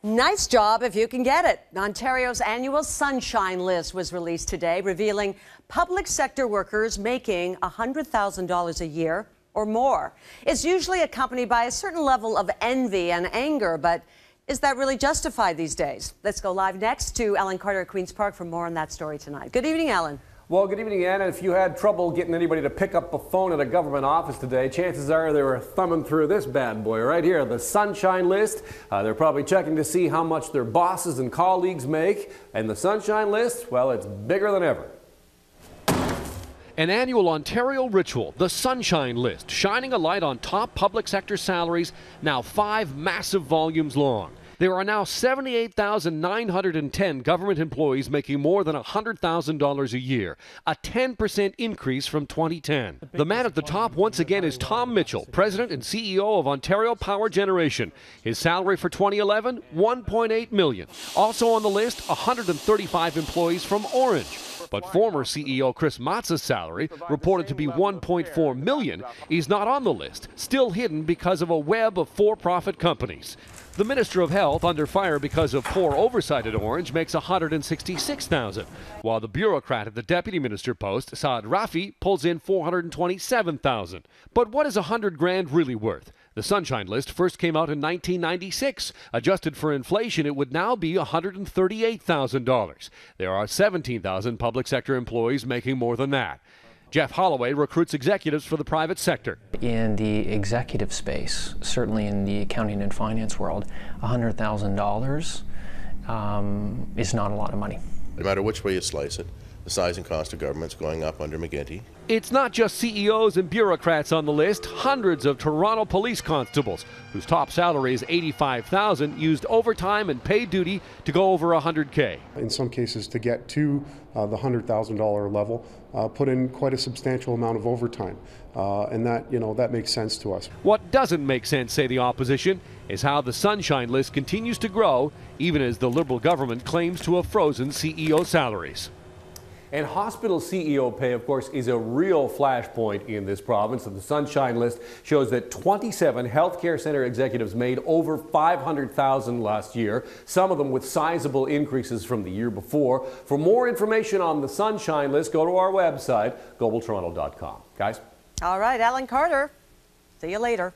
Nice job if you can get it. Ontario's annual Sunshine List was released today, revealing public sector workers making $100,000 a year or more. It's usually accompanied by a certain level of envy and anger, but is that really justified these days? Let's go live next to Ellen Carter at Queen's Park for more on that story tonight. Good evening, Ellen. Well, good evening, Anna. If you had trouble getting anybody to pick up the phone at a government office today, chances are they were thumbing through this bad boy right here, the Sunshine List. They're probably checking to see how much their bosses and colleagues make. And the Sunshine List, well, it's bigger than ever. An annual Ontario ritual, the Sunshine List, shining a light on top public sector salaries, now 5 massive volumes long. There are now 78,910 government employees making more than $100,000 a year, a 10% increase from 2010. The man at the top once again is Tom Mitchell, President and CEO of Ontario Power Generation. His salary for 2011, $1.8 million. Also on the list, 135 employees from Ornge. But former CEO Chris Matz's salary, reported to be $1.4 million, is not on the list, still hidden because of a web of for-profit companies. The Minister of Health, under fire because of poor oversight at Ornge, makes $166,000, while the bureaucrat at the Deputy Minister post, Saad Rafi, pulls in $427,000. But what is $100,000 really worth? The Sunshine List first came out in 1996. Adjusted for inflation, it would now be $138,000. There are 17,000 public sector employees making more than that. Jeff Holloway recruits executives for the private sector. In the executive space, certainly in the accounting and finance world, $100,000 is not a lot of money. No matter which way you slice it, the size and cost of government's going up under McGuinty. It's not just CEOs and bureaucrats on the list. Hundreds of Toronto police constables, whose top salary is $85,000, used overtime and paid duty to go over $100K. In some cases, to get to the $100,000 level, put in quite a substantial amount of overtime, and that makes sense to us. What doesn't make sense, say the opposition, is how the Sunshine List continues to grow, even as the Liberal government claims to have frozen CEO salaries. And hospital CEO pay, of course, is a real flashpoint in this province. And the Sunshine List shows that 27 healthcare center executives made over $500,000 last year, some of them with sizable increases from the year before. For more information on the Sunshine List, go to our website, globaltoronto.com. Guys? All right, Ellen Carter. See you later.